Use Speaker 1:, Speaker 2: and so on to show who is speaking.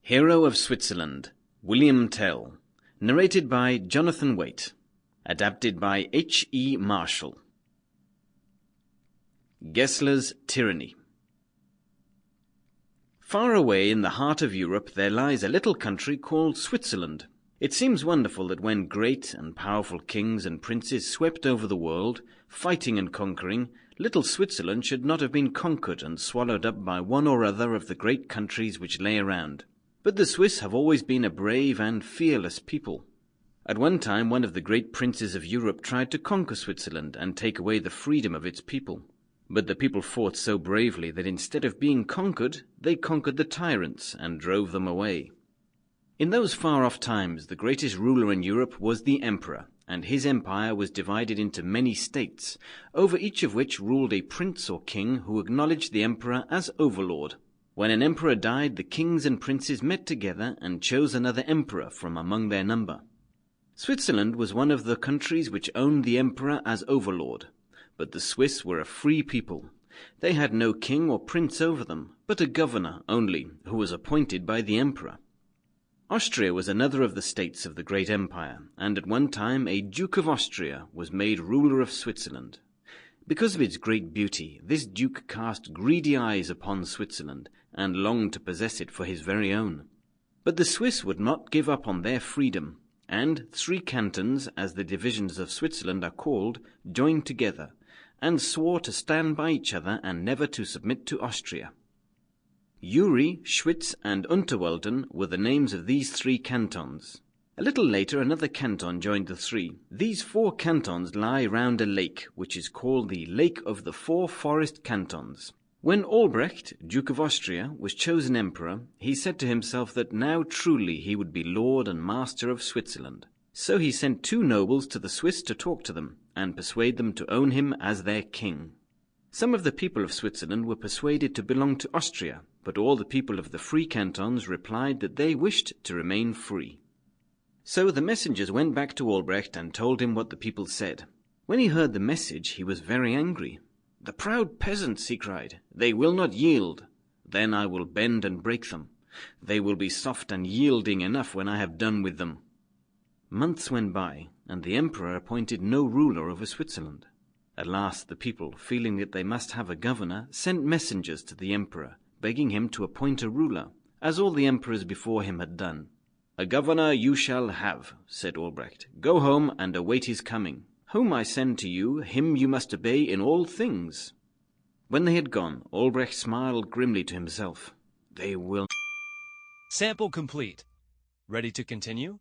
Speaker 1: Hero of Switzerland, William Tell. Narrated by Jonathan Waite. Adapted by H. E. Marshall. Gessler's Tyranny. Far away in the heart of Europe there lies a little country called Switzerland. It seems wonderful that when great and powerful kings and princes swept over the world, fighting and conquering, little Switzerland should not have been conquered and swallowed up by one or other of the great countries which lay around. But the Swiss have always been a brave and fearless people. At one time one of the great princes of Europe tried to conquer Switzerland and take away the freedom of its people. But the people fought so bravely that instead of being conquered, they conquered the tyrants and drove them away. In those far-off times, the greatest ruler in Europe was the emperor, and his empire was divided into many states, over each of which ruled a prince or king who acknowledged the emperor as overlord. When an emperor died, the kings and princes met together and chose another emperor from among their number. Switzerland was one of the countries which owned the emperor as overlord, but the Swiss were a free people. They had no king or prince over them, but a governor only, who was appointed by the emperor. Austria was another of the states of the great empire, and at one time a Duke of Austria was made ruler of Switzerland. Because of its great beauty, this duke cast greedy eyes upon Switzerland, and longed to possess it for his very own. But the Swiss would not give up on their freedom, and 3 cantons, as the divisions of Switzerland are called, joined together, and swore to stand by each other and never to submit to Austria. Uri, Schwyz, and Unterwalden were the names of these 3 cantons. A little later another canton joined the 3. These 4 cantons lie round a lake, which is called the Lake of the 4 Forest Cantons. When Albrecht, Duke of Austria, was chosen emperor, he said to himself that now truly he would be lord and master of Switzerland. So he sent 2 nobles to the Swiss to talk to them, and persuade them to own him as their king. Some of the people of Switzerland were persuaded to belong to Austria, but all the people of the free cantons replied that they wished to remain free. So the messengers went back to Albrecht and told him what the people said. When he heard the message, he was very angry. "The proud peasants," he cried, "they will not yield. Then I will bend and break them. They will be soft and yielding enough when I have done with them." Months went by, and the emperor appointed no ruler over Switzerland. At last the people, feeling that they must have a governor, sent messengers to the emperor, begging him to appoint a ruler, as all the emperors before him had done. "A governor you shall have," said Albrecht. "Go home and await his coming. Whom I send to you, him you must obey in all things." When they had gone, Albrecht smiled grimly to himself. They will...
Speaker 2: Sample complete. Ready to continue?